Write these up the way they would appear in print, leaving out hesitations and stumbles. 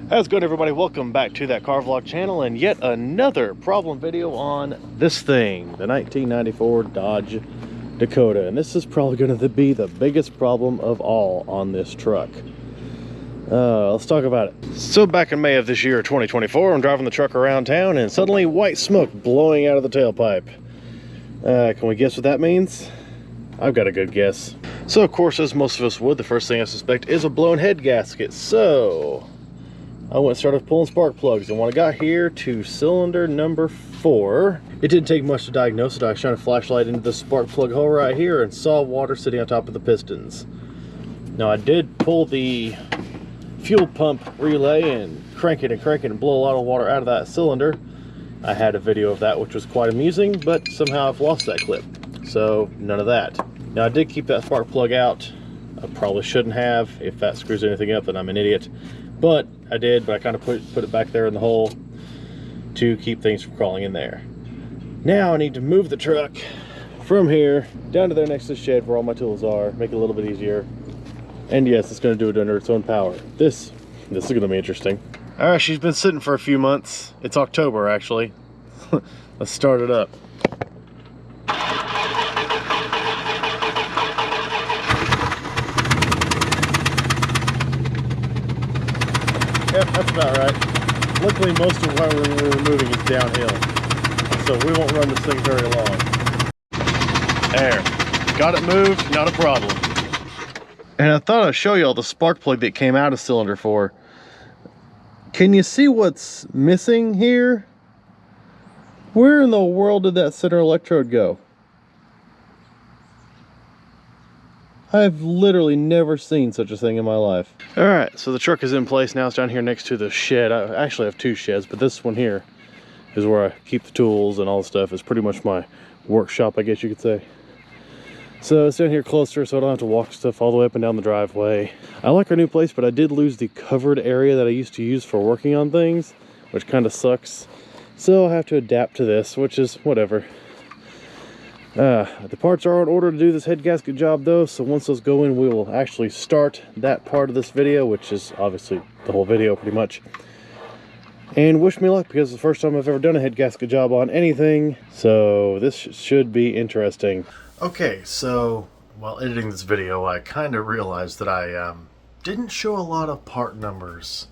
How's it going, everybody? Welcome back to that car vlog channel and yet another problem video on this thing, the 1994 Dodge Dakota. And this is probably going to be the biggest problem of all on this truck. Let's talk about it. So back in May of this year, 2024, I'm driving the truck around town and suddenly white smoke blowing out of the tailpipe. Can we guess what that means? I've got a good guess. So of course, as most of us would, the first thing I suspect is a blown head gasket. So I went and started pulling spark plugs, and when I got here to cylinder number 4, it didn't take much to diagnose it. I shined a flashlight into the spark plug hole right here and saw water sitting on top of the pistons. Now I did pull the fuel pump relay and crank it and blow a lot of water out of that cylinder. I had a video of that, which was quite amusing, but somehow I've lost that clip, so none of that. Now I did keep that spark plug out. I probably shouldn't have. If that screws anything up, then I'm an idiot. But I did, but I kind of put it back there in the hole to keep things from crawling in there. Now I need to move the truck from here down to there next to the shed where all my tools are, make it a little bit easier. And yes, it's going to do it under its own power. This is going to be interesting. All right, she's been sitting for a few months. It's October, actually. Let's start it up. Yep, that's about right. Luckily, most of what we're moving is downhill, so we won't run this thing very long. There, got it moved, not a problem. And I thought I'd show you all the spark plug that came out of cylinder 4. Can you see what's missing here? Where in the world did that center electrode go? I've literally never seen such a thing in my life. All right, so the truck is in place now. It's down here next to the shed. I actually have 2 sheds, but this one here is where I keep the tools and all the stuff. It's pretty much my workshop, I guess you could say. So it's down here closer, so I don't have to walk stuff all the way up and down the driveway. I like our new place, but I did lose the covered area that I used to use for working on things, which kind of sucks. So I have to adapt to this, which is whatever. The parts are in order to do this head gasket job though, so once those go in, we will actually start that part of this video, which is obviously the whole video pretty much. And wish me luck, because it's the first time I've ever done a head gasket job on anything, so this should be interesting. Okay, so while editing this video, I kind of realized that I didn't show a lot of part numbers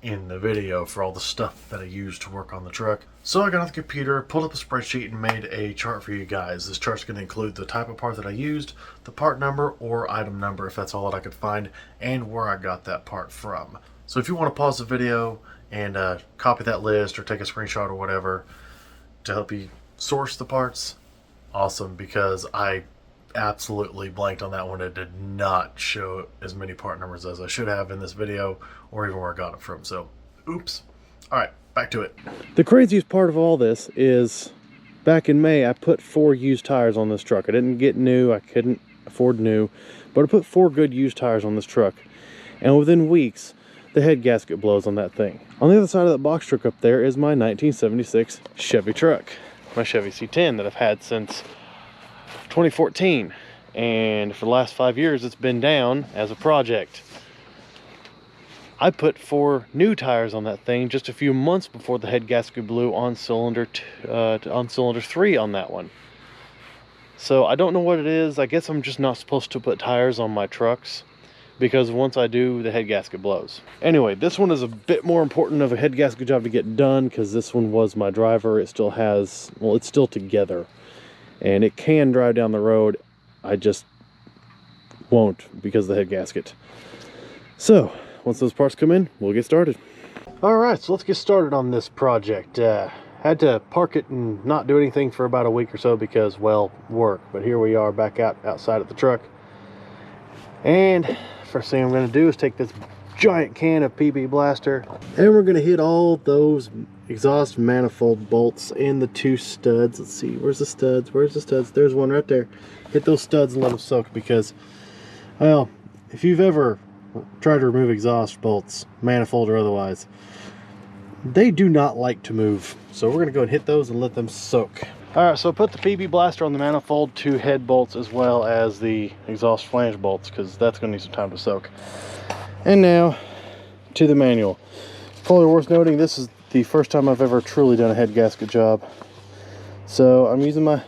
in the video for all the stuff that I used to work on the truck. So I got on the computer, pulled up a spreadsheet, and made a chart for you guys. This chart's going to include the type of part that I used, the part number or item number if that's all that I could find, and where I got that part from. So if you want to pause the video and copy that list or take a screenshot or whatever to help you source the parts, awesome, because I absolutely blanked on that one. It did not show as many part numbers as I should have in this video, or even where I got it from, so oops. All right, back to it. The craziest part of all this is back in May I put 4 used tires on this truck. I didn't get new, I couldn't afford new, but I put 4 good used tires on this truck, and within weeks the head gasket blows on that thing. On the other side of that box truck up there is my 1976 Chevy truck, my Chevy C10 that I've had since 2014, and for the last 5 years it's been down as a project. I put 4 new tires on that thing just a few months before the head gasket blew on cylinder 3 on that one. So I don't know what it is. I guess I'm just not supposed to put tires on my trucks, because once I do, the head gasket blows. Anyway, this one is a bit more important of a head gasket job to get done, because this one was my driver. It still has, well, it's still together and it can drive down the road. I just won't because of the head gasket. So once those parts come in, we'll get started. All right, so let's get started on this project. Had to park it and not do anything for about a week or so because, well, work. But here we are back outside at the truck. And first thing I'm going to do is take this giant can of PB Blaster, and we're going to hit all those exhaust manifold bolts and the 2 studs. Let's see, where's the studs? Where's the studs? There's one right there. Hit those studs and let them soak, because, well, if you've ever tried to remove exhaust bolts, manifold or otherwise, they do not like to move. So we're going to go and hit those and let them soak. Alright, so put the PB Blaster on the manifold, 2 head bolts as well as the exhaust flange bolts, because that's going to need some time to soak. And now to the manual. Probably worth noting, this is the first time I've ever truly done a head gasket job. So I'm using my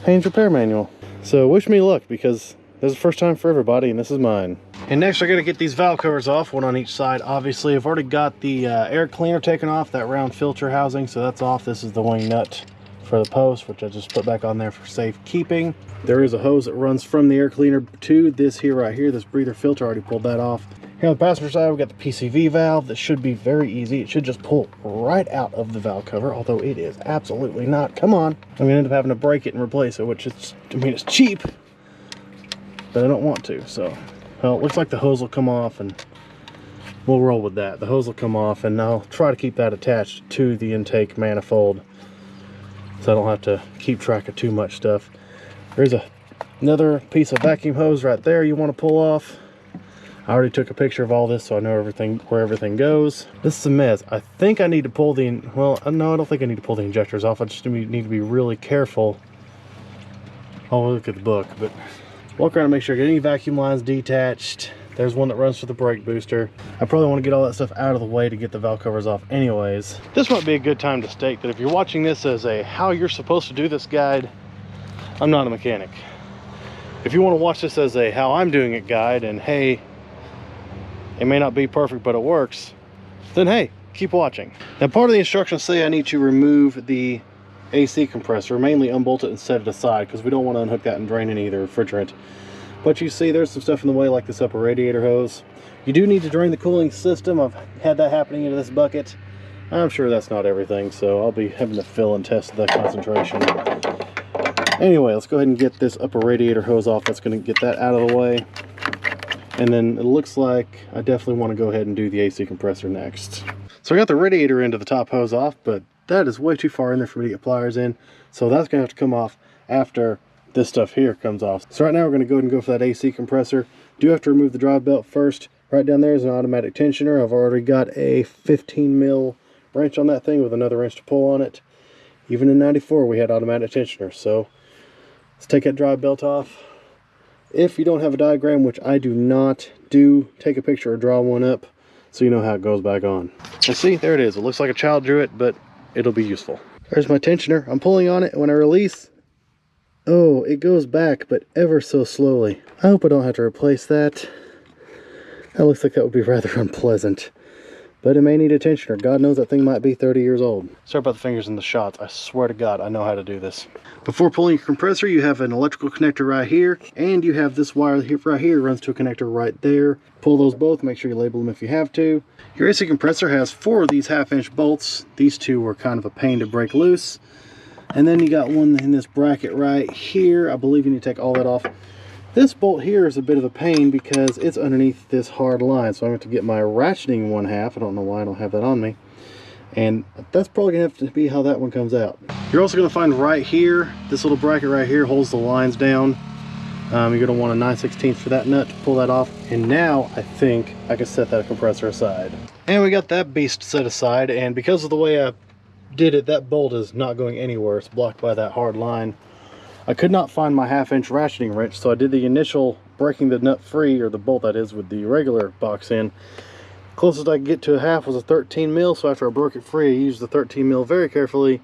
Haynes repair manual. So wish me luck, because this is the first time for everybody, and this is mine. And next I gotta get these valve covers off, one on each side. Obviously I've already got the air cleaner taken off, that round filter housing, so that's off. This is the wing nut for the post, which I just put back on there for safekeeping. There is a hose that runs from the air cleaner to this here right here, this breather filter. I already pulled that off. Here on the passenger side, we've got the PCV valve. That should be very easy. It should just pull right out of the valve cover, although it is absolutely not. Come on. I'm gonna end up having to break it and replace it, which is, I mean, it's cheap, but I don't want to. So, well, it looks like the hose will come off, and we'll roll with that. The hose will come off, and I'll try to keep that attached to the intake manifold, so I don't have to keep track of too much stuff. There's another piece of vacuum hose right there you want to pull off. I already took a picture of all this, so I know where everything goes. This is a mess. I think I need to pull the, well, no, I don't think I need to pull the injectors off. I just need to be really careful. I'll look at the book, but walk around and make sure I get any vacuum lines detached. There's one that runs for the brake booster. I probably want to get all that stuff out of the way to get the valve covers off anyways. This might be a good time to state that if you're watching this as a how you're supposed to do this guide, I'm not a mechanic. If you want to watch this as a how I'm doing it guide, and hey, it may not be perfect but it works, then hey, keep watching. Now part of the instructions say I need to remove the AC compressor, mainly unbolt it and set it aside, because we don't want to unhook that and drain any of the refrigerant. But you see there's some stuff in the way, like this upper radiator hose. You do need to drain the cooling system. I've had that happening into this bucket. I'm sure that's not everything, so I'll be having to fill and test the concentration. Anyway, let's go ahead and get this upper radiator hose off. That's going to get that out of the way. And then it looks like I definitely want to go ahead and do the AC compressor next. So I got the radiator end of the top hose off, but that is way too far in there for me to get pliers in. So that's going to have to come off after this stuff here comes off. So right now we're going to go ahead and go for that AC compressor. Do have to remove the drive belt first. Right down there is an automatic tensioner. I've already got a 15 mil wrench on that thing with another wrench to pull on it. Even in 94 we had automatic tensioners. So let's take that drive belt off. If you don't have a diagram, which I do not, do take a picture or draw one up so you know how it goes back on. And see, there it is. It looks like a child drew it, but it'll be useful. There's my tensioner. I'm pulling on it, and when I release, oh, it goes back, but ever so slowly. I hope I don't have to replace that. That looks like that would be rather unpleasant. But it may need a tensioner. God knows that thing might be 30 years old. Sorry about the fingers in the shots. I swear to God, I know how to do this. Before pulling your compressor, you have an electrical connector right here, and you have this wire here, right here, runs to a connector right there. Pull those both, make sure you label them if you have to. Your AC compressor has 4 of these 1/2-inch bolts. These 2 were kind of a pain to break loose. And then you got one in this bracket right here. I believe you need to take all that off. This bolt here is a bit of a pain because it's underneath this hard line, so I'm going to get my ratcheting 1/2. I don't know why I don't have that on me. And that's probably going to have to be how that one comes out. You're also going to find right here, this little bracket right here holds the lines down. You're going to want a 9/16 for that nut to pull that off. And now I think I can set that compressor aside. And we got that beast set aside, and because of the way I did it, that bolt is not going anywhere. It's blocked by that hard line. I could not find my 1/2-inch ratcheting wrench, so I did the initial breaking the nut free, or the bolt that is, with the regular box in. Closest I could get to a 1/2 was a 13 mil, so after I broke it free, I used the 13 mil very carefully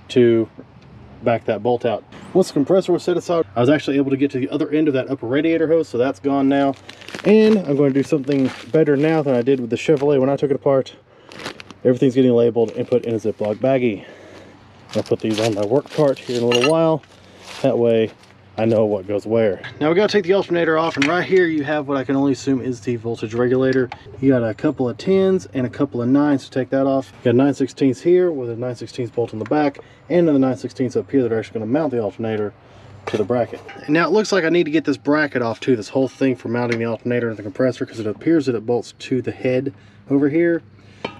to back that bolt out. Once the compressor was set aside, I was actually able to get to the other end of that upper radiator hose, so that's gone now. And I'm going to do something better now than I did with the Chevrolet when I took it apart. Everything's getting labeled and put in a Ziploc baggie. I'll put these on my work cart here in a little while. That way I know what goes where. Now we gotta take the alternator off, and right here you have what I can only assume is the voltage regulator. You got a couple of 10s and a couple of 9s to take that off. You got 9/16 here with a 9/16 bolt on the back, and another 9/16 up here that are actually gonna mount the alternator to the bracket. And now it looks like I need to get this bracket off too, this whole thing for mounting the alternator to the compressor, because it appears that it bolts to the head over here.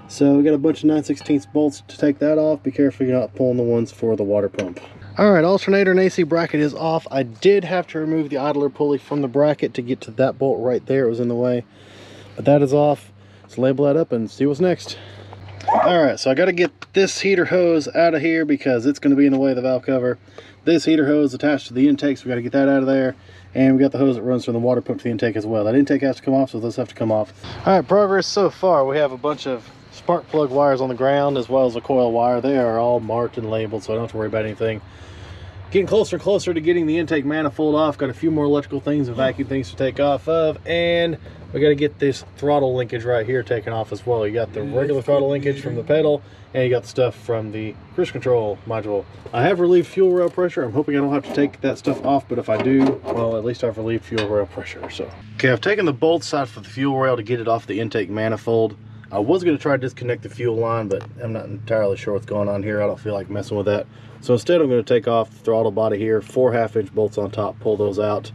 So we got a bunch of 9/16 bolts to take that off. Be careful you're not pulling the ones for the water pump. Alright, alternator and AC bracket is off. I did have to remove the idler pulley from the bracket to get to that bolt right there. It was in the way. But that is off. Let's label that up and see what's next. Alright, so I got to get this heater hose out of here because it's going to be in the way of the valve cover. This heater hose attached to the intake, so we got to get that out of there. And we got the hose that runs from the water pump to the intake as well. That intake has to come off, so those have to come off. Alright, progress so far. We have a bunch of spark plug wires on the ground as well as a coil wire. They are all marked and labeled, so I don't have to worry about anything. Getting closer and closer to getting the intake manifold off. Got a few more electrical things and vacuum things to take off of, and we got to get this throttle linkage right here taken off as well. You got the regular throttle linkage from the pedal, and you got the stuff from the cruise control module. I have relieved fuel rail pressure. I'm hoping I don't have to take that stuff off, but if I do, well, at least I've relieved fuel rail pressure. So okay, I've taken the bolts out for the fuel rail to get it off the intake manifold. I was going to try to disconnect the fuel line, but I'm not entirely sure what's going on here. I don't feel like messing with that. So instead, I'm going to take off the throttle body here, 4 1/2-inch bolts on top, pull those out.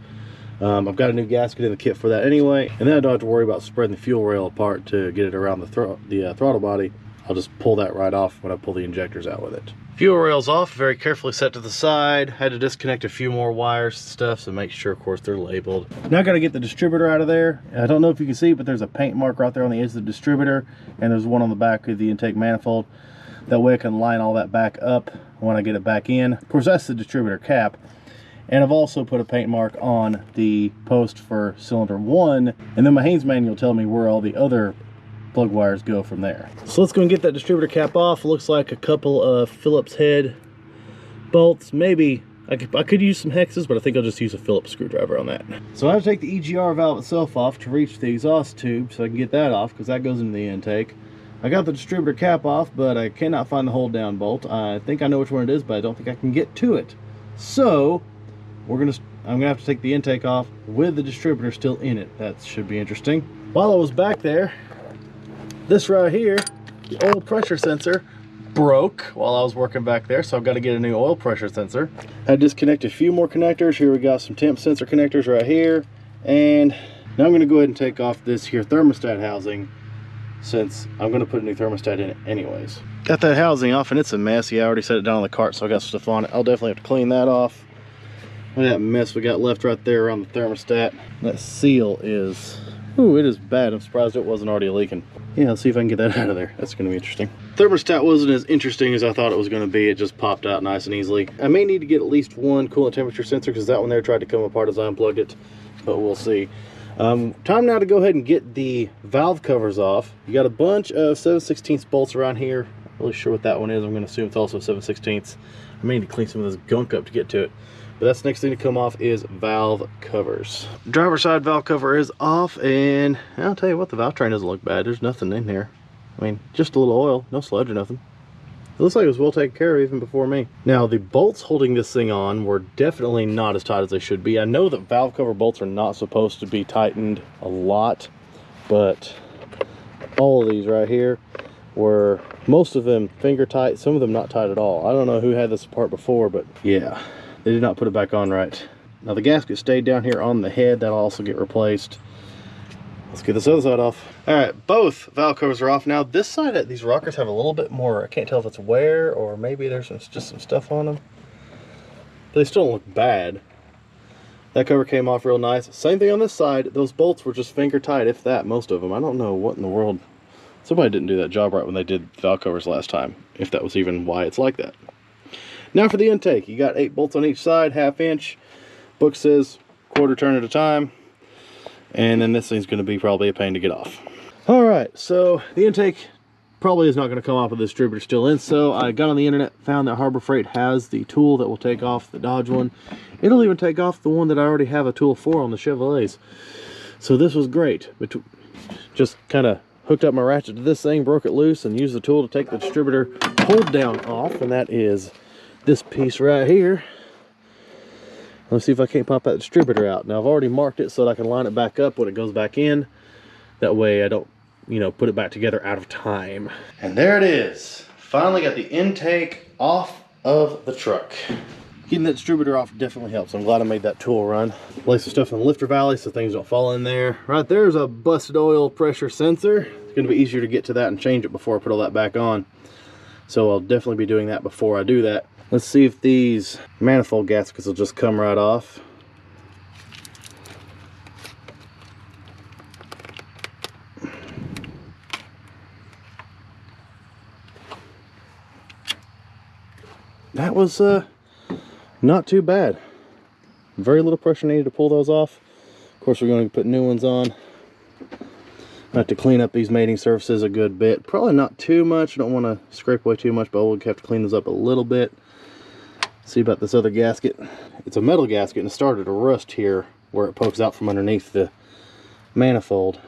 I've got a new gasket in the kit for that anyway, and then I don't have to worry about spreading the fuel rail apart to get it around the throttle body. I'll just pull that right off when I pull the injectors out with it. Fuel rail's off, very carefully set to the side. Had to disconnect a few more wires and stuff, so make sure, of course, they're labeled. Now I got to get the distributor out of there. I don't know if you can see, but there's a paint mark right there on the edge of the distributor, and there's one on the back of the intake manifold. That way I can line all that back up when I get it back in. Of course, that's the distributor cap. And I've also put a paint mark on the post for cylinder 1, and then my Haynes manual will tell me where all the other plug wires go from there. So let's go and get that distributor cap off. Looks like a couple of Phillips head bolts. Maybe I could use some hexes, but I think I'll just use a Phillips screwdriver on that. So I have to take the EGR valve itself off to reach the exhaust tube so I can get that off, because that goes into the intake. I got the distributor cap off, but I cannot find the hold down bolt. I think I know which one it is, but I don't think I can get to it. So I'm gonna have to take the intake off with the distributor still in it. That should be interesting. While I was back there, this right here, the oil pressure sensor, broke while I was working back there, so I've got to get a new oil pressure sensor. I disconnected a few more connectors. Here we got some temp sensor connectors right here, and now I'm going to go ahead and take off this here thermostat housing, since I'm going to put a new thermostat in it anyways. Got that housing off, and it's a mess. Yeah, I already set it down on the cart, so I got stuff on it. I'll definitely have to clean that off. Look at that mess we got left right there around the thermostat. That seal is, ooh, it is bad. I'm surprised it wasn't already leaking. Yeah, let's see if I can get that out of there. That's going to be interesting. Thermostat wasn't as interesting as I thought it was going to be. It just popped out nice and easily. I may need to get at least one coolant temperature sensor, because that one there tried to come apart as I unplugged it, but we'll see. Time now to go ahead and get the valve covers off. You got a bunch of 7/16 bolts around here. Not really sure what that one is. I'm going to assume it's also 7/16. I may need to clean some of this gunk up to get to it. But that's the next thing to come off is valve covers. Driver side valve cover is off, and I'll tell you what, the valve train doesn't look bad. There's nothing in here. I mean, just a little oil, no sludge or nothing. It looks like it was well taken care of even before me. Now, the bolts holding this thing on were definitely not as tight as they should be. I know that valve cover bolts are not supposed to be tightened a lot, but all of these right here were, most of them finger tight, some of them not tight at all. I don't know who had this apart before, but yeah, they did not put it back on right. Now the gasket stayed down here on the head. That'll also get replaced. Let's get this other side off. All right, both valve covers are off now. This side, these rockers have a little bit more, I can't tell if it's wear or maybe there's just some stuff on them. But they still don't look bad. That cover came off real nice. Same thing on this side. Those bolts were just finger tight, if that, most of them. I don't know what in the world. Somebody didn't do that job right when they did valve covers last time, if that was even why it's like that. Now for the intake, you got 8 bolts on each side, 1/2 inch. Book says 1/4 turn at a time. And then this thing's going to be probably a pain to get off. All right, so the intake probably is not going to come off with the distributor still in. So I got on the internet, found that Harbor Freight has the tool that will take off the Dodge one. It'll even take off the one that I already have a tool for on the Chevrolets. So this was great. But just kind of hooked up my ratchet to this thing, broke it loose, and used the tool to take the distributor hold down off. And that is this piece right here. Let's see if I can't pop that distributor out. Now I've already marked it so that I can line it back up when it goes back in. That way I don't, you know, put it back together out of time. And there it is. Finally got the intake off of the truck. Getting that distributor off definitely helps. I'm glad I made that tool run. Lay some stuff in the lifter valley so things don't fall in there. Right there's a busted oil pressure sensor. It's going to be easier to get to that and change it before I put all that back on. So I'll definitely be doing that before I do that. Let's see if these manifold gaskets will just come right off. that was not too bad. Very little pressure needed to pull those off. Of course, we're going to put new ones on. I have to clean up these mating surfaces a good bit. Probably not too much. I don't want to scrape away too much, but we'll have to clean those up a little bit. See about this other gasket. It's a metal gasket and it started to rust here where it pokes out from underneath the manifold.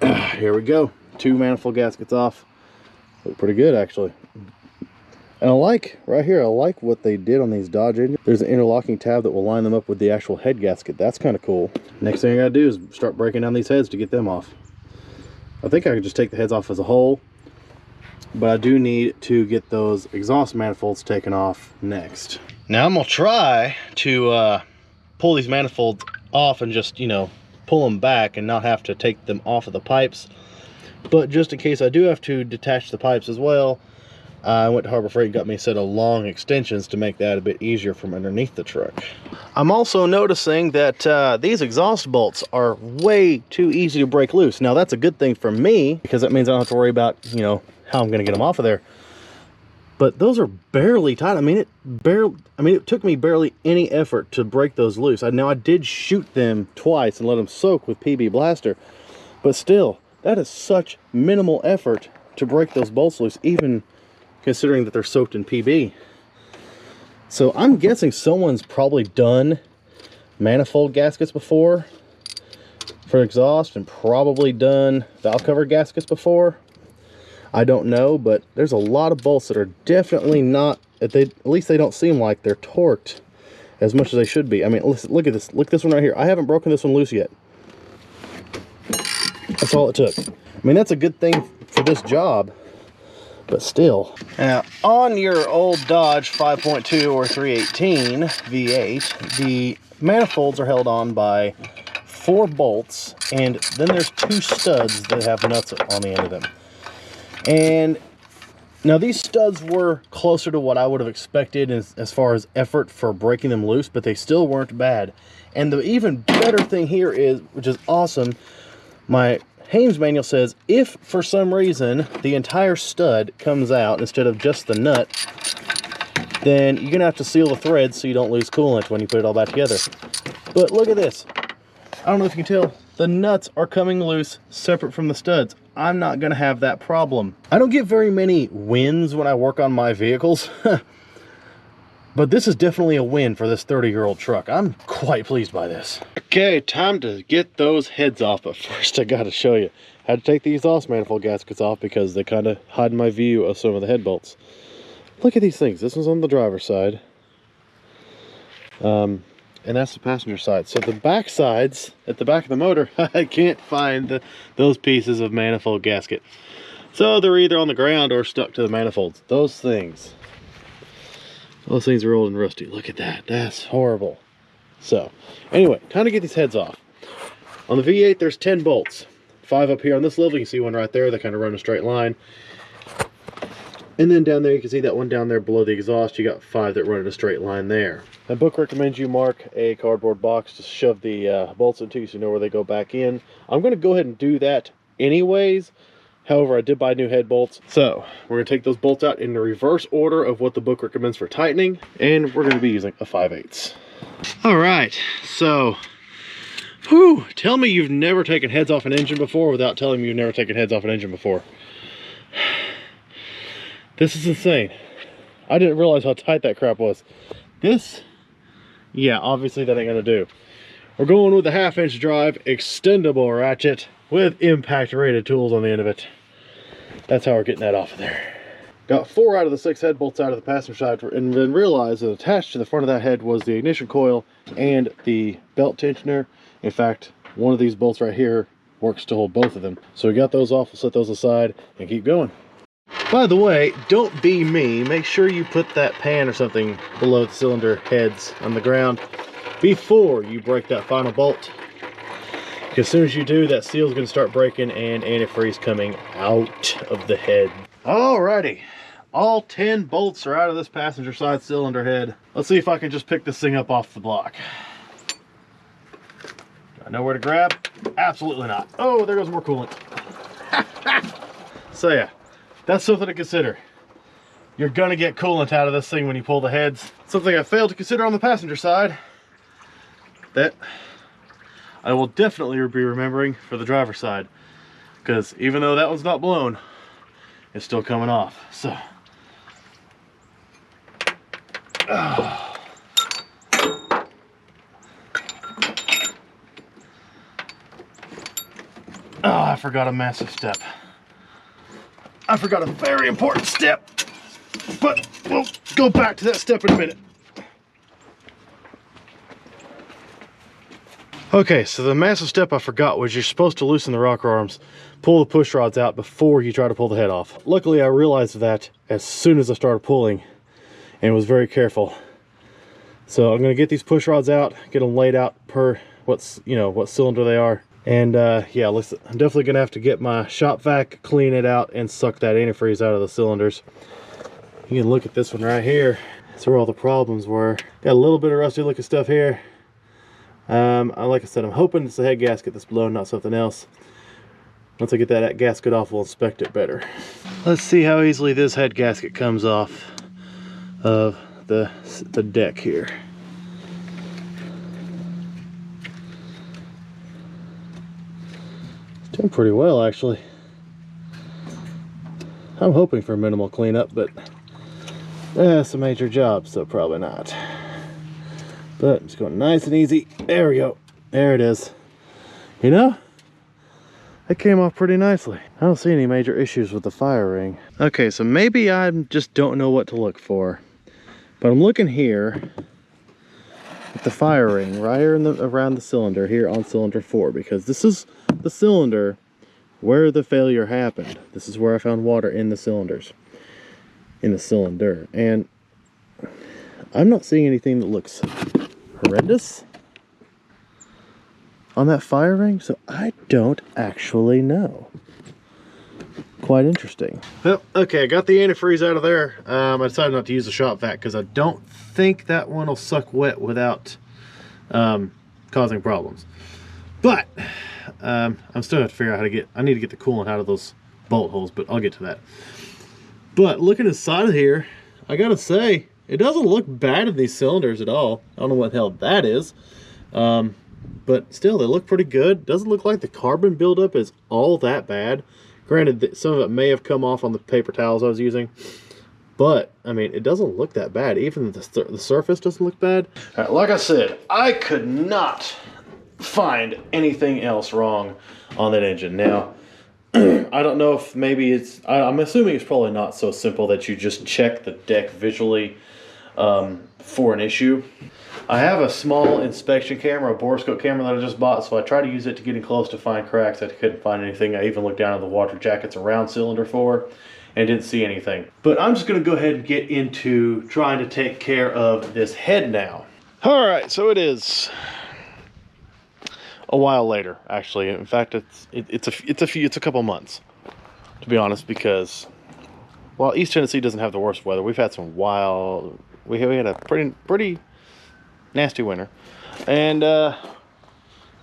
Here we go. 2 manifold gaskets off. Look pretty good, actually. And I like, right here, I like what they did on these Dodge engines. There's an interlocking tab that will line them up with the actual head gasket. That's kind of cool. Next thing I gotta do is start breaking down these heads to get them off. I think I could just take the heads off as a whole, but I do need to get those exhaust manifolds taken off next. Now I'm gonna try to pull these manifolds off and just, you know, pull them back and not have to take them off of the pipes. But just in case I do have to detach the pipes as well, I went to Harbor Freight and got me a set of long extensions to make that a bit easier from underneath the truck. I'm also noticing that these exhaust bolts are way too easy to break loose. Now that's a good thing for me, because that means I don't have to worry about, you know, how I'm going to get them off of there. But those are barely tight. I mean, it took me barely any effort to break those loose. Now I did shoot them twice and let them soak with PB Blaster, but still, that is such minimal effort to break those bolts loose, even considering that they're soaked in PB. So I'm guessing someone's probably done manifold gaskets before for exhaust and probably done valve cover gaskets before. I don't know, but there's a lot of bolts that are definitely not, at least they don't seem like they're torqued as much as they should be. I mean, listen, look at this. Look at this one right here. I haven't broken this one loose yet. That's all it took. I mean, that's a good thing for this job, but still. Now, on your old Dodge 5.2 or 318 V8, the manifolds are held on by 4 bolts, and then there's 2 studs that have nuts on the end of them. And now these studs were closer to what I would have expected as far as effort for breaking them loose, but they still weren't bad. And the even better thing here is, which is awesome, my Haynes manual says if for some reason the entire stud comes out instead of just the nut, then you're gonna have to seal the threads so you don't lose coolant when you put it all back together. But look at this. I don't know if you can tell, the nuts are coming loose separate from the studs. I'm not gonna have that problem. I don't get very many wins when I work on my vehicles, but this is definitely a win for this 30-year-old truck. I'm quite pleased by this. Okay, time to get those heads off, but first I gotta show you. I had to take the exhaust manifold gaskets off because they kind of hide my view of some of the head bolts. Look at these things. This one's on the driver's side. And that's the passenger side. So the back sides, at the back of the motor, I can't find those pieces of manifold gasket. So they're either on the ground or stuck to the manifolds. Those things are old and rusty. Look at that. That's horrible. So anyway, time to get these heads off. On the V8, there's 10 bolts. 5 up here on this level. You can see one right there. They kind of run a straight line. And then down there, you can see that one down there below the exhaust. You got 5 that run in a straight line there. The book recommends you mark a cardboard box to shove the bolts into so you know where they go back in. I'm going to go ahead and do that anyways. However, I did buy new head bolts. So we're going to take those bolts out in the reverse order of what the book recommends for tightening. And we're going to be using a 5/8. All right, so whew, tell me you've never taken heads off an engine before without telling me you've never taken heads off an engine before. This is insane. I didn't realize how tight that crap was. This, yeah, obviously that ain't gonna do. We're going with a 1/2-inch drive extendable ratchet with impact rated tools on the end of it. That's how we're getting that off of there. Got 4 out of the 6 head bolts out of the passenger side, and then realized that attached to the front of that head was the ignition coil and the belt tensioner. In fact, one of these bolts right here works to hold both of them. So we got those off, we'll set those aside and keep going. By the way, don't be me. Make sure you put that pan or something below the cylinder heads on the ground before you break that final bolt. Because as soon as you do, that seal is going to start breaking and antifreeze coming out of the head. Alrighty, all 10 bolts are out of this passenger side cylinder head. Let's see if I can just pick this thing up off the block. Do I know where to grab? Absolutely not. Oh, there goes more coolant. So yeah. that's something to consider. You're gonna get coolant out of this thing when you pull the heads. Something I failed to consider on the passenger side that I will definitely be remembering for the driver's side, because even though that one's not blown, it's still coming off. So oh, I forgot a massive step. I forgot a very important step, but we'll go back to that step in a minute. Okay, so the massive step I forgot was you're supposed to loosen the rocker arms, pull the push rods out before you try to pull the head off. Luckily, I realized that as soon as I started pulling and was very careful. So I'm gonna get these push rods out, get them laid out per what cylinder they are. And yeah, I'm definitely gonna have to get my shop vac, clean it out, and suck that antifreeze out of the cylinders. You can look at this one right here. That's where all the problems were. Got a little bit of rusty looking stuff here. Like I said, I'm hoping it's the head gasket that's blown, not something else. Once I get that gasket off, we'll inspect it better. Let's see how easily this head gasket comes off of the deck here. It's doing pretty well, actually. I'm hoping for minimal cleanup, but it's a major job, so probably not. But it's going nice and easy. There we go. There it is. You know, it came off pretty nicely. I don't see any major issues with the fire ring. Okay, so maybe I just don't know what to look for. But I'm looking here at the fire ring right here around the cylinder here on cylinder 4, because this is the cylinder where the failure happened. This is where I found water in the cylinders. In the cylinder. And I'm not seeing anything that looks horrendous on that fire ring, so I don't actually know. Quite interesting. Well, okay, I got the antifreeze out of there. I decided not to use the shop vac because I don't think that one will suck wet without causing problems. But I'm still have to figure out how to I need to get the coolant out of those bolt holes, but I'll get to that. But looking inside of here, I gotta say, it doesn't look bad in these cylinders at all. I don't know what the hell that is. But still, they look pretty good. Doesn't look like the carbon buildup is all that bad. Granted, some of it may have come off on the paper towels I was using. But, I mean, it doesn't look that bad. Even the surface doesn't look bad. All right, like I said, I could not find anything else wrong on that engine. Now, I don't know if maybe it's... I'm assuming it's probably not so simple that you just check the deck visually for an issue. I have a small inspection camera, a borescope camera that I just bought, so I try to use it to get in close to find cracks. I couldn't find anything. I even looked down at the water jackets around cylinder 4 and didn't see anything. But I'm just going to go ahead and get into trying to take care of this head now. All right, so it is a while later, actually. In fact, it's a couple months, to be honest, because while East Tennessee doesn't have the worst weather, we've had some wild. We had a pretty nasty winter, and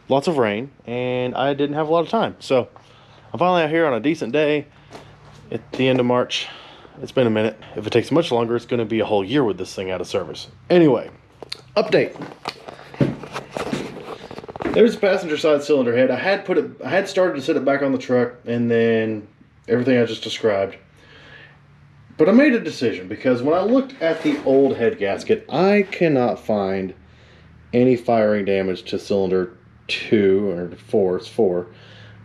lots of rain, and I didn't have a lot of time. So I'm finally out here on a decent day at the end of March. It's been a minute. If it takes much longer, it's going to be a whole year with this thing out of service. Anyway, update. There's the passenger side cylinder head. I had started to set it back on the truck, and then everything I just described. But I made a decision, because when I looked at the old head gasket, I cannot find any firing damage to cylinder 2 or 4. It's 4.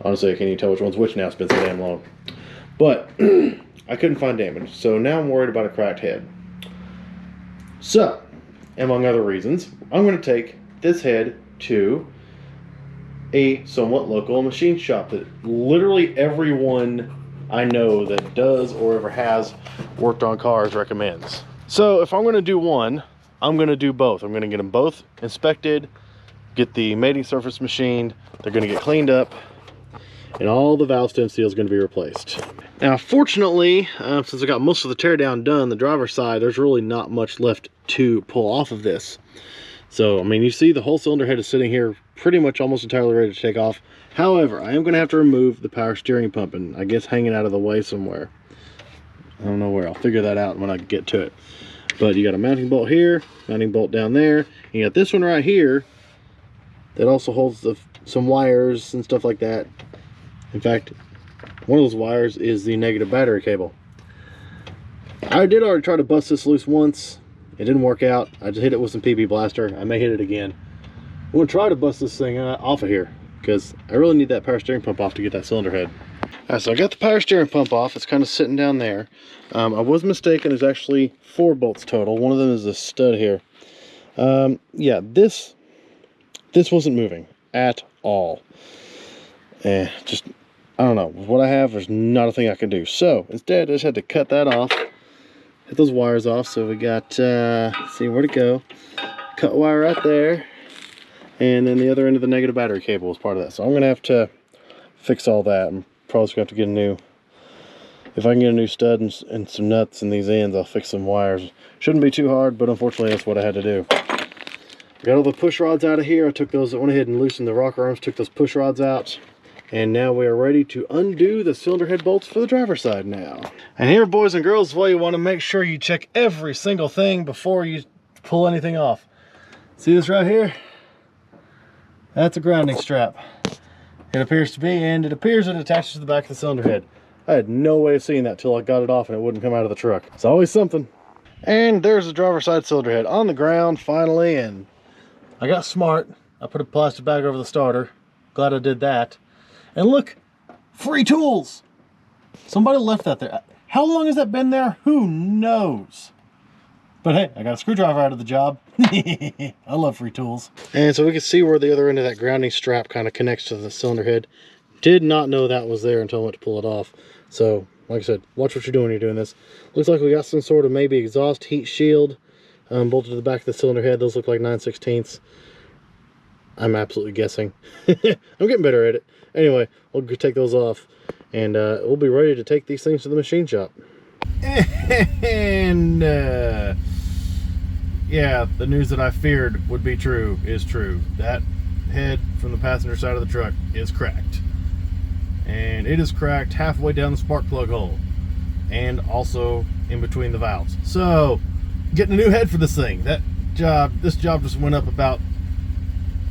Honestly, I can't even tell which one's which now. It's been so damn long. But I couldn't find damage, so now I'm worried about a cracked head. So, among other reasons, I'm going to take this head to a somewhat local machine shop that literally everyone I know that does or ever has worked on cars recommends. So if I'm going to do one, I'm going to do both. I'm going to get them both inspected, get the mating surface machined, they're going to get cleaned up, and all the valve stem seals are going to be replaced. Now fortunately, since I got most of the teardown done, the driver's side, there's really not much left to pull off of this. So I mean, you see the whole cylinder head is sitting here pretty much almost entirely ready to take off. However, I am going to have to remove the power steering pump and I guess hanging out of the way somewhere. I don't know where. I'll figure that out when I get to it. But you got a mounting bolt here, mounting bolt down there. And you got this one right here that also holds some wires and stuff like that. In fact, one of those wires is the negative battery cable. I did already try to bust this loose once. It didn't work out. I just hit it with some PB Blaster. I may hit it again. I'm going to try to bust this thing off of here because I really need that power steering pump off to get that cylinder head. Alright, so I got the power steering pump off. It's kind of sitting down there. I was mistaken. There's actually 4 bolts total. One of them is a stud here. Yeah, this wasn't moving at all. I don't know. With what I have, there's not a thing I can do. So instead, I just had to cut that off. Hit those wires off. So we got, let's see where to go. Cut wire right there. And then the other end of the negative battery cable was part of that. So I'm going to have to fix all that. I'm probably just going to have to get a new, if I can get a new stud and some nuts in these ends, I'll fix some wires. Shouldn't be too hard, but unfortunately that's what I had to do. Got all the push rods out of here. I went ahead and loosened the rocker arms, took those push rods out. And now we are ready to undo the cylinder head bolts for the driver's side now. And here, boys and girls, is why you want to make sure you check every single thing before you pull anything off. See this right here? That's a grounding strap. It appears to be, and it appears it attaches to the back of the cylinder head. I had no way of seeing that till I got it off and it wouldn't come out of the truck. It's always something. And there's the driver's side cylinder head on the ground finally, and I got smart. I put a plastic bag over the starter. Glad I did that. And look, free tools. Somebody left that there. How long has that been there? Who knows? But hey, I got a screwdriver out of the job. I love free tools. And so we can see where the other end of that grounding strap kind of connects to the cylinder head. Did not know that was there until I went to pull it off. So, like I said, watch what you're doing when you're doing this. Looks like we got some sort of maybe exhaust heat shield bolted to the back of the cylinder head. Those look like 9/16. I'm absolutely guessing. I'm getting better at it. Anyway, we'll take those off and we'll be ready to take these things to the machine shop. And yeah, the news that I feared would be true is true. That head from the passenger side of the truck is cracked. And it is cracked halfway down the spark plug hole and also in between the valves. So, getting a new head for this thing. This job just went up about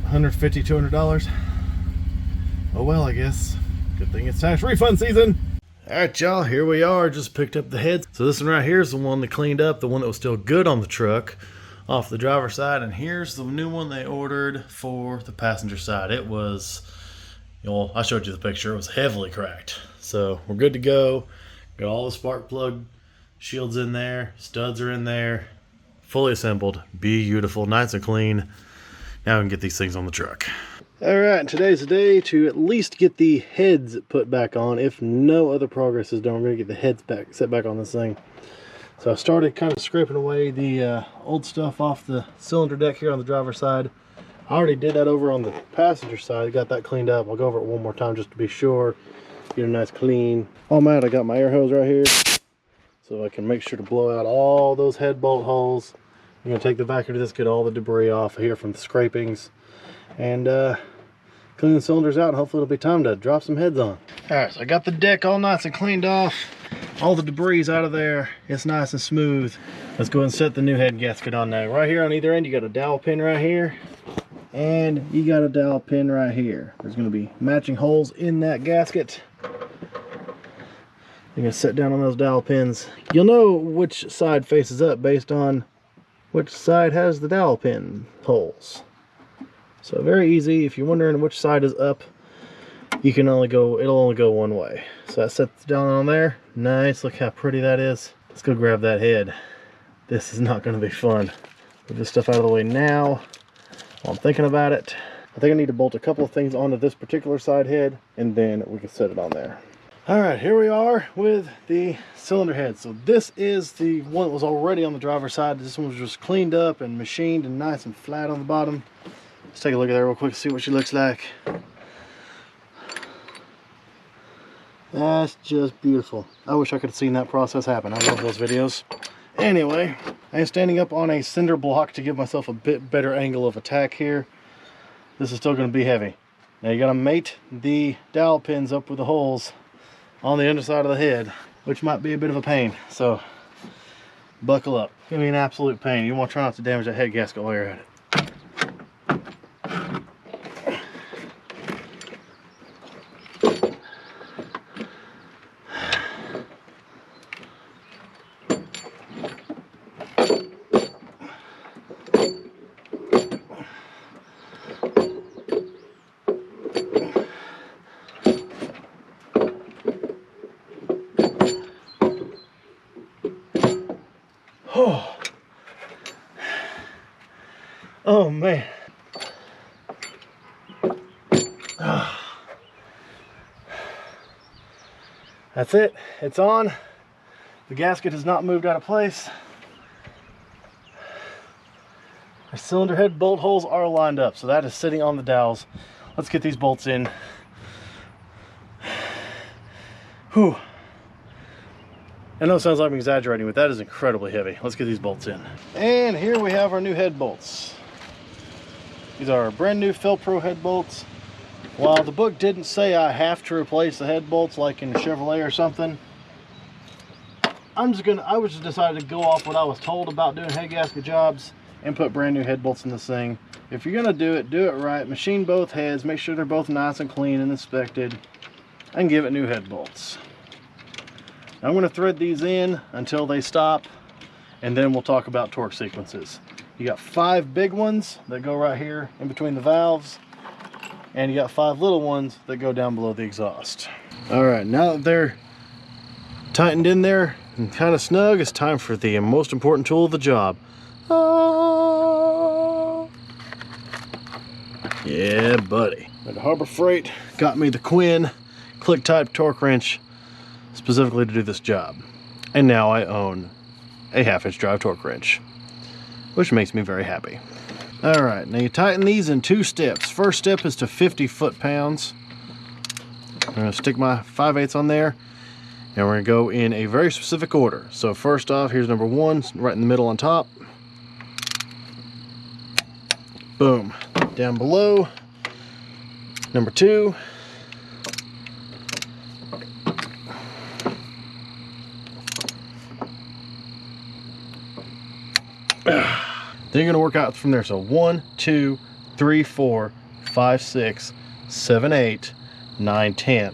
$150, $200. Oh well, I guess. Good thing it's tax refund season. Alright y'all, here we are. Just picked up the heads. So this one right here is the one that cleaned up, the one that was still good on the truck off the driver's side. And here's the new one they ordered for the passenger side. It was, well, I showed you the picture. It was heavily cracked. So we're good to go. Got all the spark plug shields in there. Studs are in there. Fully assembled. Beautiful. Nice and clean. Now we can get these things on the truck. Alright, today's the day to at least get the heads put back on. If no other progress is done, we're going to get the heads set back on this thing. So I started kind of scraping away the old stuff off the cylinder deck here on the driver's side. I already did that over on the passenger side. Got that cleaned up. I'll go over it one more time just to be sure. Get a nice clean. While I'm at it, I got my air hose right here. So I can make sure to blow out all those head bolt holes. I'm going to take the vacuum to this, get all the debris off here from the scrapings. And clean the cylinders out, and hopefully it'll be time to drop some heads on. Alright, so I got the deck all nice and cleaned off. All the debris out of there. It's nice and smooth. Let's go ahead and set the new head gasket on now. Right here on either end, you got a dowel pin right here. And you got a dowel pin right here. There's going to be matching holes in that gasket. You're going to set down on those dowel pins. You'll know which side faces up based on which side has the dowel pin holes. So very easy. If you're wondering which side is up, you can it'll only go one way. So that sets down on there. Nice, look how pretty that is. Let's go grab that head. This is not going to be fun. Move this stuff out of the way now while I'm thinking about it. I think I need to bolt a couple of things onto this particular side head, and then we can set it on there. Alright, here we are with the cylinder head. So this is the one that was already on the driver's side. This one was just cleaned up and machined and nice and flat on the bottom. Let's take a look at her real quick, see what she looks like. That's just beautiful. I wish I could have seen that process happen. I love those videos. Anyway, I'm standing up on a cinder block to give myself a bit better angle of attack here. This is still going to be heavy. Now you got to mate the dowel pins up with the holes on the underside of the head. which might be a bit of a pain. So buckle up. It's gonna be an absolute pain. You want to try not to damage that head gasket while you're at it. Oh man. That's it. It's on. The gasket has not moved out of place. The cylinder head bolt holes are lined up, so that is sitting on the dowels. Let's get these bolts in. Whew. I know it sounds like I'm exaggerating, but that is incredibly heavy. Let's get these bolts in. And here we have our new head bolts. These are our brand new Fel-Pro head bolts. While the book didn't say I have to replace the head bolts like in Chevrolet or something, I was just decided to go off what I was told about doing head gasket jobs and put brand new head bolts in this thing. If you're gonna do it right. Machine both heads, make sure they're both nice and clean and inspected, and give it new head bolts. Now I'm gonna thread these in until they stop, and then we'll talk about torque sequences. You got 5 big ones that go right here in between the valves, and you got 5 little ones that go down below the exhaust. All right, now that they're tightened in there and kind of snug, it's time for the most important tool of the job. Yeah, buddy. The Harbor Freight got me the Quinn click type torque wrench specifically to do this job. And now I own a 1/2-inch drive torque wrench, which makes me very happy. All right, now you tighten these in 2 steps. First step is to 50 foot-pounds. I'm gonna stick my 5/8 on there, and we're gonna go in a very specific order. So first off, here's number 1, right in the middle on top. Boom. Down below, number 2. Then you're gonna work out from there. So 1, 2, 3, 4, 5, 6, 7, 8, 9, 10.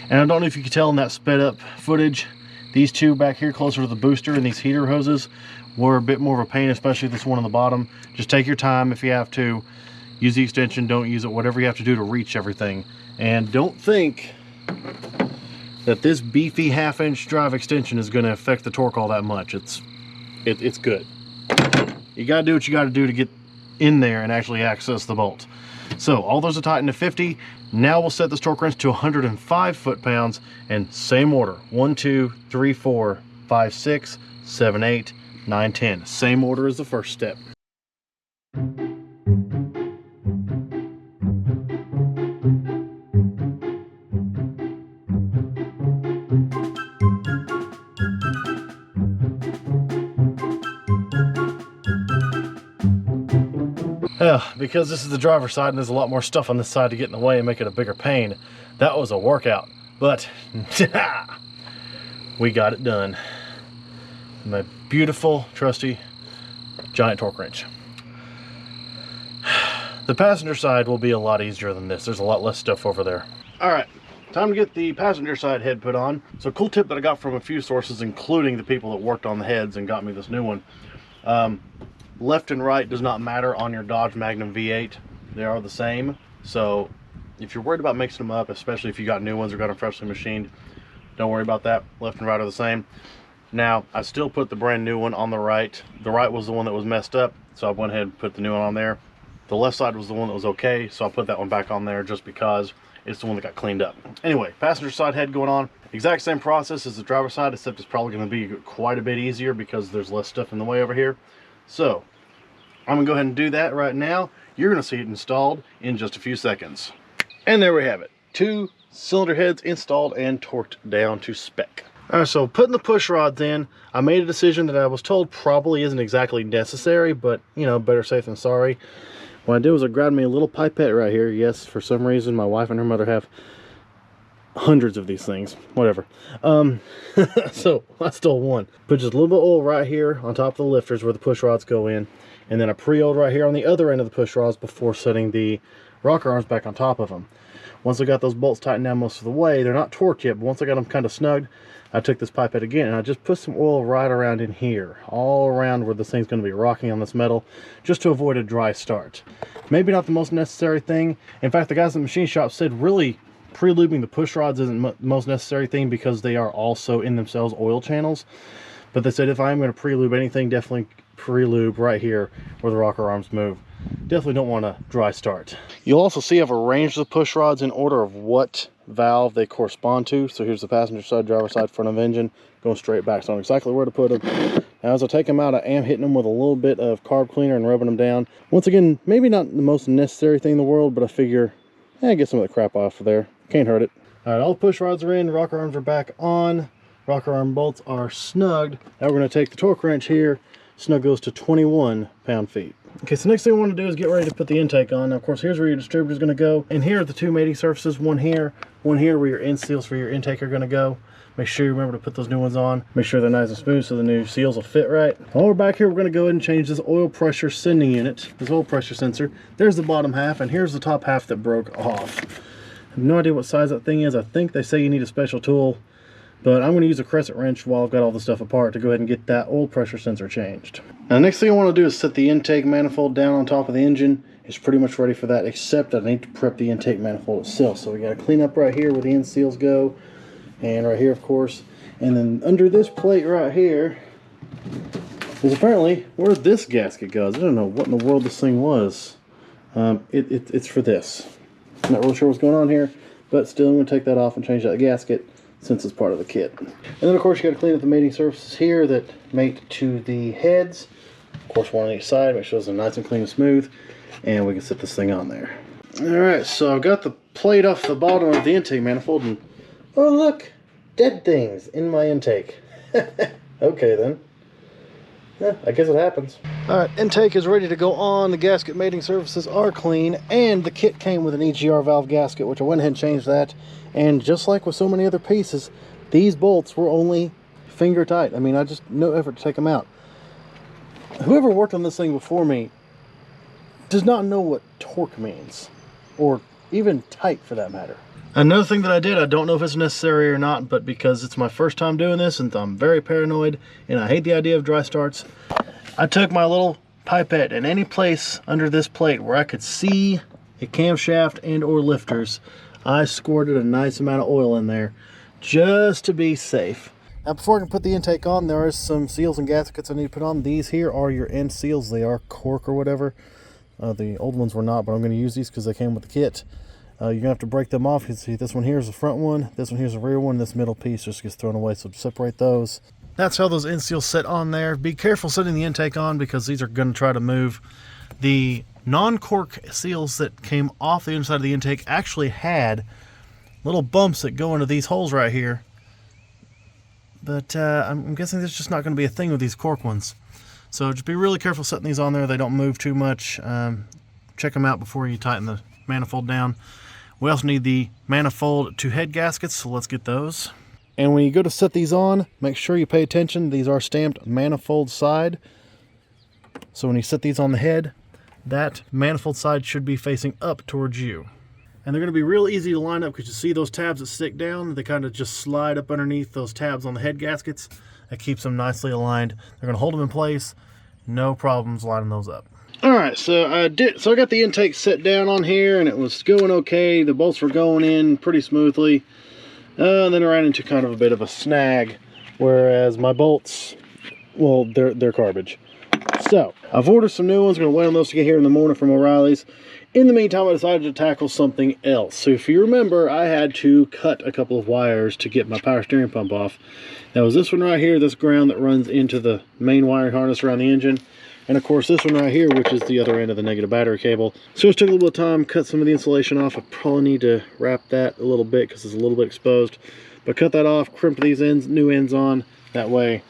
And I don't know if you can tell in that sped up footage, these 2 back here closer to the booster and these heater hoses were a bit more of a pain, especially this one on the bottom. Just take your time if you have to. Use the extension, don't use it, whatever you have to do to reach everything. And don't think that this beefy 1/2-inch drive extension is gonna affect the torque all that much. It's good. You gotta do what you gotta do to get in there and actually access the bolt. So all those are tightened to 50. Now we'll set this torque wrench to 105 foot-pounds, and same order. 1, 2, 3, 4, 5, 6, 7, 8, 9, 10. Same order as the first step. Because this is the driver's side and there's a lot more stuff on this side to get in the way and make it a bigger pain, that was a workout. But we got it done. My beautiful, trusty, giant torque wrench. The passenger side will be a lot easier than this. There's a lot less stuff over there. All right, time to get the passenger side head put on. So a cool tip that I got from a few sources, including the people that worked on the heads and got me this new one. Left and right does not matter on your Dodge Magnum V8. They are the same. So if you're worried about mixing them up, especially if you got new ones or got them freshly machined, don't worry about that. Left and right are the same. Now, I still put the brand new one on the right. The right was the one that was messed up, so I went ahead and put the new one on there. The left side was the one that was okay, so I put that one back on there just because it's the one that got cleaned up. Anyway, passenger side head going on. Exact same process as the driver's side, except it's probably going to be quite a bit easier because there's less stuff in the way over here. So I'm gonna go ahead and do that right now. You're gonna see it installed in just a few seconds. And there we have it. 2 cylinder heads installed and torqued down to spec. All right, so putting the push rods in, I made a decision that I was told probably isn't exactly necessary, but you know, better safe than sorry. What I did was I grabbed me a little pipette right here. Yes, for some reason my wife and her mother have hundreds of these things, whatever. So I stole one. Put just a little bit of oil right here on top of the lifters where the push rods go in, and then I pre-oiled right here on the other end of the push rods before setting the rocker arms back on top of them. Once I got those bolts tightened down most of the way, they're not torqued yet, but once I got them kind of snugged, I took this pipette again and I just put some oil right around in here, all around where this thing's going to be rocking on this metal, just to avoid a dry start. Maybe not the most necessary thing. In fact, the guys in the machine shop said really pre-lubing the push rods isn't the most necessary thing because they are also in themselves oil channels. But they said if I'm going to pre-lube anything, definitely pre-lube right here where the rocker arms move. Definitely don't want a dry start. You'll also see I've arranged the push rods in order of what valve they correspond to. So here's the passenger side, driver side, front of engine, going straight back. So I know exactly where to put them. Now as I take them out, I am hitting them with a little bit of carb cleaner and rubbing them down. Once again, maybe not the most necessary thing in the world, but I figure, get some of the crap off of there. Can't hurt it. All right, all the push rods are in, rocker arms are back on, rocker arm bolts are snugged. Now we're going to take the torque wrench here, snug those to 21 pound-feet. Okay, so next thing I want to do is get ready to put the intake on. Now, of course, here's where your distributor is going to go. And here are the two mating surfaces, one here where your end seals for your intake are going to go. Make sure you remember to put those new ones on. Make sure they're nice and smooth so the new seals will fit right. While we're back here, we're going to go ahead and change this oil pressure sending unit, this oil pressure sensor. There's the bottom half, and here's the top half that broke off. I have no idea what size that thing is. I think they say you need a special tool, but I'm going to use a crescent wrench while I've got all the stuff apart to go ahead and get that oil pressure sensor changed. Now, the next thing I want to do is set the intake manifold down on top of the engine. It's pretty much ready for that, except I need to prep the intake manifold itself. So we got to clean up right here where the end seals go, and right here, of course. And then under this plate right here is apparently where this gasket goes. I don't know what in the world this thing was. It's for this. I'm not really sure what's going on here, but still I'm going to take that off and change that gasket since it's part of the kit. And then of course you got to clean up the mating surfaces here that mate to the heads. Of course one on each side, make sure those are nice and clean and smooth, and we can set this thing on there. Alright, so I've got the plate off the bottom of the intake manifold, and oh look, dead things in my intake. Okay then. Yeah, I guess it happens. Alright, intake is ready to go on. The gasket mating surfaces are clean, and the kit came with an EGR valve gasket, which I went ahead and changed that. And just like with so many other pieces, these bolts were only finger tight. I mean, I just no effort to take them out. Whoever worked on this thing before me does not know what torque means, or even tight for that matter. Another thing that I did, I don't know if it's necessary or not, but because it's my first time doing this and I'm very paranoid and I hate the idea of dry starts, I took my little pipette in any place under this plate where I could see a camshaft and or lifters. I squirted a nice amount of oil in there just to be safe. Now before I can put the intake on, there is some seals and gaskets I need to put on. These here are your end seals. They are cork or whatever. The old ones were not, but I'm going to use these because they came with the kit. You're going to have to break them off. You can see this one here is the front one, this one here is the rear one, this middle piece just gets thrown away, so separate those. That's how those end seals sit on there. Be careful setting the intake on because these are going to try to move. The non-cork seals that came off the inside of the intake actually had little bumps that go into these holes right here. But I'm guessing that's just not going to be a thing with these cork ones. So just be really careful setting these on there. They don't move too much. Check them out before you tighten the manifold down. We also need the manifold to head gaskets, so let's get those. And when you go to set these on, make sure you pay attention. These are stamped manifold side. So when you set these on the head, that manifold side should be facing up towards you. And they're going to be real easy to line up because you see those tabs that stick down, they kind of just slide up underneath those tabs on the head gaskets. That keeps them nicely aligned. They're going to hold them in place. No problems lining those up. Alright, so I got the intake set down on here and it was going okay. The bolts were going in pretty smoothly. And then I ran into kind of a bit of a snag, whereas my bolts, well, they're garbage. So I've ordered some new ones. I'm going to wait on those to get here in the morning from O'Reilly's. In the meantime, I decided to tackle something else. So if you remember, I had to cut a couple of wires to get my power steering pump off. That was this one right here, this ground that runs into the main wiring harness around the engine. And of course this one right here, which is the other end of the negative battery cable. So it took a little bit of time, cut some of the insulation off. I probably need to wrap that a little bit because it's a little bit exposed. But cut that off, crimp these ends, new ends on. That way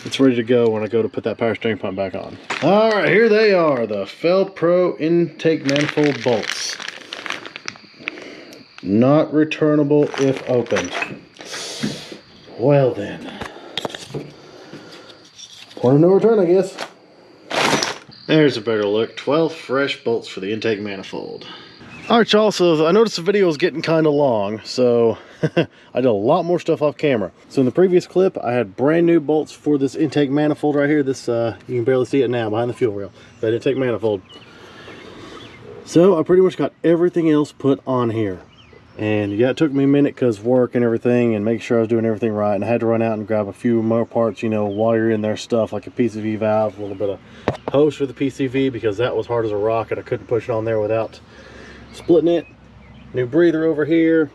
it's ready to go when I go to put that power steering pump back on. All right, here they are, the Pro intake manifold bolts. Not returnable if opened. Well then. Point of no return, I guess. There's a better look. 12 fresh bolts for the intake manifold. Alright y'all, so I noticed the video was getting kind of long, so I did a lot more stuff off camera. So in the previous clip, I had brand new bolts for this intake manifold right here. This, you can barely see it now behind the fuel rail. That intake manifold. So I pretty much got everything else put on here. And yeah, it took me a minute because work and everything and make sure I was doing everything right. And I had to run out and grab a few more parts, you know, while you're in there, stuff like a PCV valve, a little bit of hose for the PCV because that was hard as a rock and I couldn't push it on there without splitting it. New breather over here.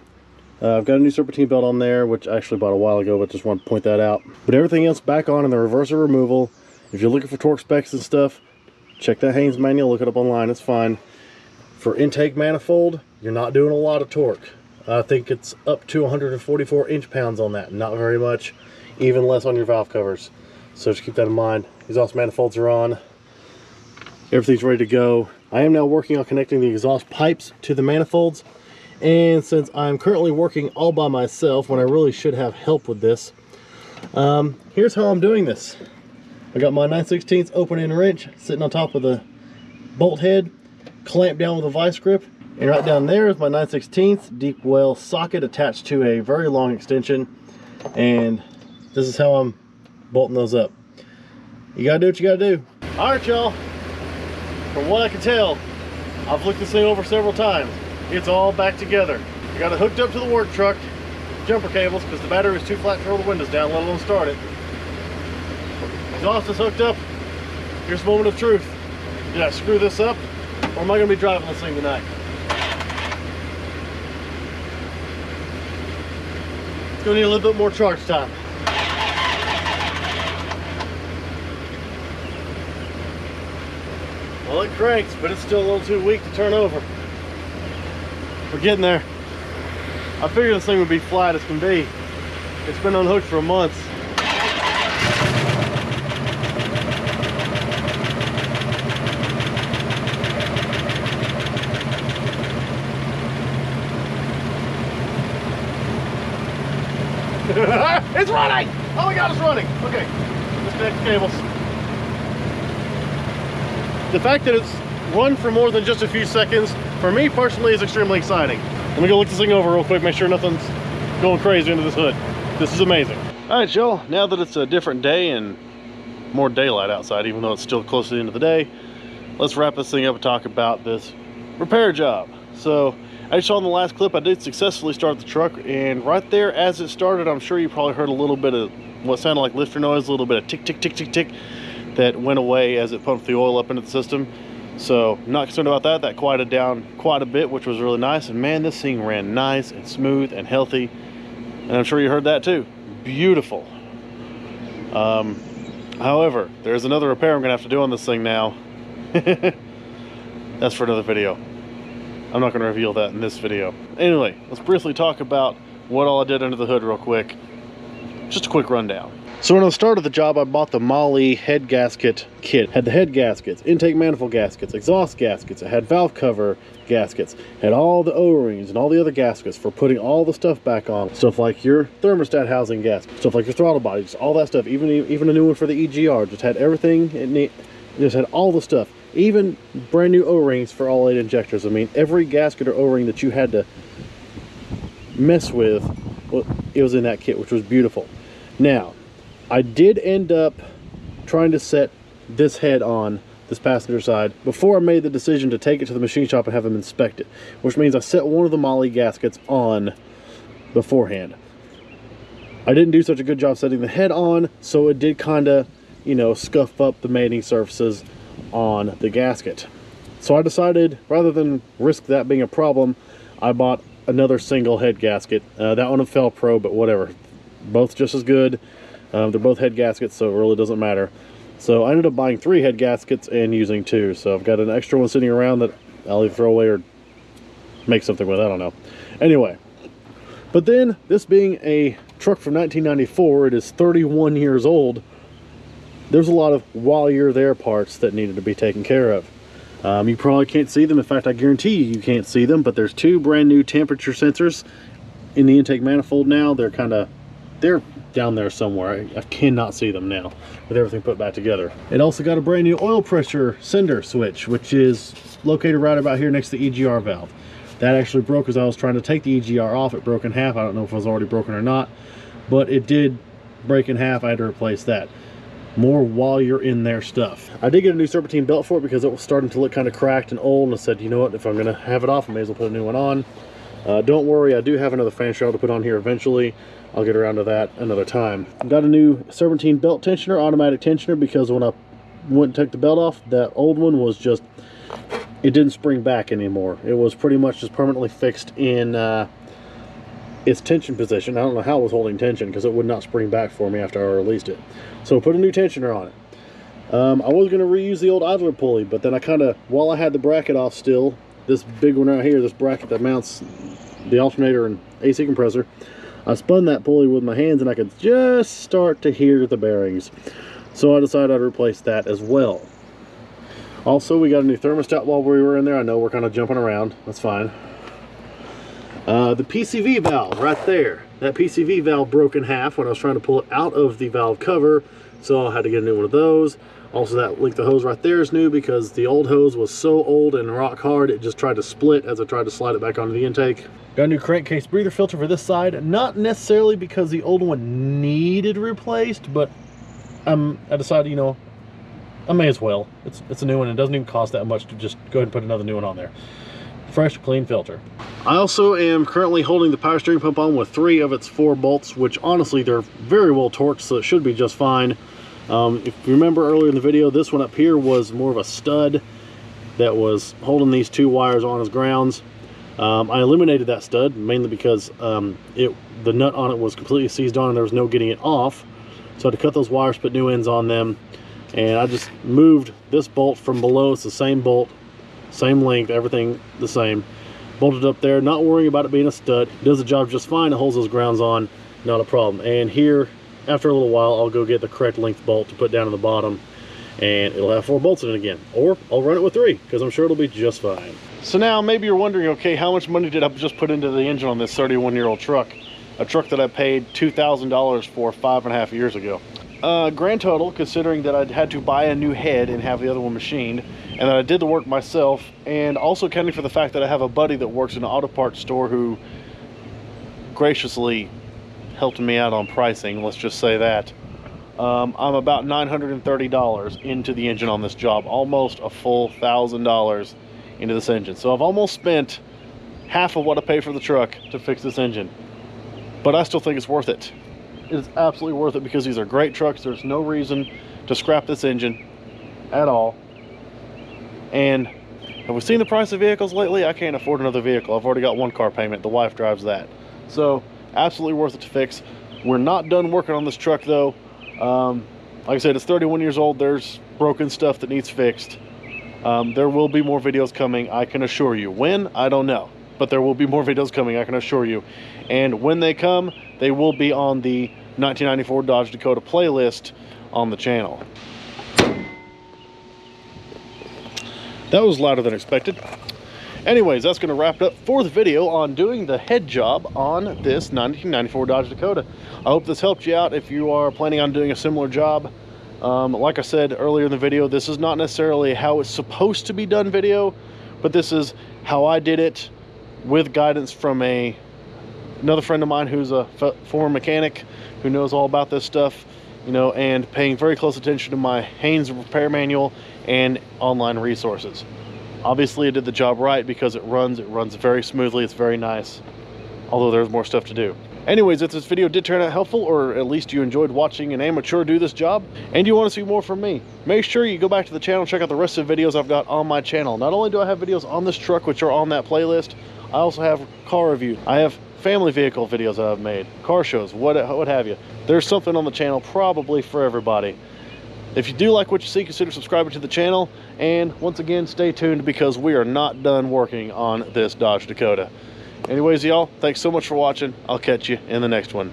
I've got a new serpentine belt on there, which I actually bought a while ago, but just want to point that out. But everything else back on in the reverser removal. If you're looking for torque specs and stuff, check that Haynes manual, look it up online, it's fine. For intake manifold, you're not doing a lot of torque. I think it's up to 144 inch-pounds on that, not very much, even less on your valve covers. So just keep that in mind. Exhaust manifolds are on. Everything's ready to go. I am now working on connecting the exhaust pipes to the manifolds, and since I'm currently working all by myself when I really should have help with this, here's how I'm doing this. I got my 9/16 open-end wrench sitting on top of the bolt head, clamped down with a vice grip, and right down there is my 9/16 deep well socket attached to a very long extension, and this is how I'm bolting those up. You gotta do what you gotta do. All right, y'all. From what I can tell, I've looked this thing over several times. It's all back together. I got it hooked up to the work truck, jumper cables, because the battery was too flat to roll the windows down, let alone start it. Exhaust is hooked up. Here's the moment of truth. Did I screw this up, or am I going to be driving this thing tonight? It's going to need a little bit more charge time. Well, it cranks, but it's still a little too weak to turn over. We're getting there. I figured this thing would be flat as can be. It's been unhooked for months. It's running! Oh my god, it's running! Okay, disconnect the cables. The fact that it's run for more than just a few seconds, for me personally, is extremely exciting. Let me go look this thing over real quick, make sure nothing's going crazy under this hood. This is amazing. All right, y'all, now that it's a different day and more daylight outside, even though it's still close to the end of the day, let's wrap this thing up and talk about this repair job. So, as you saw in the last clip, I did successfully start the truck, and right there as it started, I'm sure you probably heard a little bit of what sounded like lifter noise, a little bit of tick, tick, tick, tick, tick, that went away as it pumped the oil up into the system. So not concerned about that. That quieted down quite a bit, which was really nice. And man, this thing ran nice and smooth and healthy. And I'm sure you heard that too. Beautiful. However, there's another repair I'm gonna have to do on this thing now. That's for another video. I'm not gonna reveal that in this video. Anyway, let's briefly talk about what all I did under the hood real quick. Just a quick rundown. So when I started the job, I bought the Molle head gasket kit. Had the head gaskets, intake manifold gaskets, exhaust gaskets. It had valve cover gaskets. Had all the O-rings and all the other gaskets for putting all the stuff back on. Stuff like your thermostat housing gasket, stuff like your throttle body, just all that stuff. Even a new one for the EGR. Just had everything it needed. Just had all the stuff. Even brand new O-rings for all 8 injectors. I mean, every gasket or O-ring that you had to mess with, well, it was in that kit, which was beautiful. Now, I did end up trying to set this head on, this passenger side, before I made the decision to take it to the machine shop and have them inspect it, which means I set one of the Molle gaskets on beforehand. I didn't do such a good job setting the head on, so it did kind of, you know, scuff up the mating surfaces on the gasket. So I decided, rather than risk that being a problem, I bought another single head gasket. That one fell pro, but whatever. Both just as good. They're both head gaskets, so it really doesn't matter. So I ended up buying 3 head gaskets and using 2. So I've got an extra one sitting around that I'll either throw away or make something with. I don't know. Anyway, But then, this being a truck from 1994, it is 31 years old. There's a lot of while you're there parts that needed to be taken care of. You probably can't see them. In fact, I guarantee you can't see them, but there's two brand new temperature sensors in the intake manifold now. They're down there somewhere. I cannot see them now with everything put back together. It also got a brand new oil pressure sender switch, which is located right about here next to the EGR valve. That actually broke as I was trying to take the EGR off. It broke in half. I don't know if it was already broken or not, but it did break in half. I had to replace that. More while you're in there stuff. I did get a new serpentine belt for it because it was starting to look kind of cracked and old, and I said, you know what, if I'm gonna have it off, I may as well put a new one on. Don't worry, I do have another fan shroud to put on here eventually. I'll get around to that another time. Got a new serpentine belt tensioner, automatic tensioner, because when I went and took the belt off, that old one was just, it didn't spring back anymore. It was pretty much just permanently fixed in its tension position. I don't know how it was holding tension because it would not spring back for me after I released it. So put a new tensioner on it. I was going to reuse the old idler pulley, but then I kind of, while I had the bracket off still, this big one right here, this bracket that mounts the alternator and AC compressor, I spun that pulley with my hands and I could just start to hear the bearings. So I decided I'd replace that as well. Also, we got a new thermostat while we were in there. I know we're kind of jumping around. That's fine. The PCV valve right there. That PCV valve broke in half when I was trying to pull it out of the valve cover, so I had to get a new one of those. Also, that length of hose right there is new because the old hose was so old and rock hard it just tried to split as I tried to slide it back onto the intake. Got a new crankcase breather filter for this side, not necessarily because the old one needed replaced, but I decided, you know, I may as well. It's a new one. It doesn't even cost that much to just go ahead and put another new one on there. Fresh, clean filter. I also am currently holding the power steering pump on with 3 of its 4 bolts, which honestly they're very well torqued, so it should be just fine. If you remember earlier in the video, this one up here was more of a stud that was holding these 2 wires on as grounds. I eliminated that stud mainly because the nut on it was completely seized on and there was no getting it off. So I had to cut those wires, put new ends on them, and I just moved this bolt from below. It's the same bolt, same length, everything the same. Bolted up there, not worrying about it being a stud. It does the job just fine. It holds those grounds on, not a problem. And here, after a little while, I'll go get the correct length bolt to put down in the bottom, and it'll have 4 bolts in it again. Or I'll run it with 3, because I'm sure it'll be just fine. So now, maybe you're wondering, okay, how much money did I just put into the engine on this 31-year-old truck? A truck that I paid $2,000 for 5.5 years ago. Grand total, considering that I'd had to buy a new head and have the other one machined, and that I did the work myself, and also accounting for the fact that I have a buddy that works in an auto parts store who graciously helped me out on pricing, let's just say that. I'm about $930 into the engine on this job, almost a full $1,000 into this engine. So I've almost spent half of what I paid for the truck to fix this engine, but I still think it's worth it. It's absolutely worth it because these are great trucks. There's no reason to scrap this engine at all. And have we seen the price of vehicles lately? I can't afford another vehicle. I've already got 1 car payment. The wife drives that. So absolutely worth it to fix. We're not done working on this truck though. Like I said, it's 31 years old. There's broken stuff that needs fixed. There will be more videos coming, I can assure you. When? I don't know. But there will be more videos coming, I can assure you. And when they come, they will be on the 1994 Dodge Dakota playlist on the channel. That was louder than expected. Anyways, that's going to wrap it up for the video on doing the head job on this 1994 Dodge Dakota. I hope this helped you out if you are planning on doing a similar job. Like I said earlier in the video, this is not necessarily how it's supposed to be done video, but this is how I did it with guidance from another friend of mine who's a former mechanic who knows all about this stuff, you know, and paying very close attention to my Haynes repair manual and online resources. Obviously I did the job right because it runs very smoothly. It's very nice, although there's more stuff to do. Anyways, if this video did turn out helpful, or at least you enjoyed watching an amateur do this job, and you want to see more from me, make sure you go back to the channel, check out the rest of the videos I've got on my channel. Not only do I have videos on this truck, which are on that playlist, I also have car reviews. I have family vehicle videos that I've made, car shows, what have you. There's something on the channel probably for everybody. If you do like what you see, consider subscribing to the channel, and once again, stay tuned because we are not done working on this Dodge Dakota. Anyways, y'all, thanks so much for watching. I'll catch you in the next one.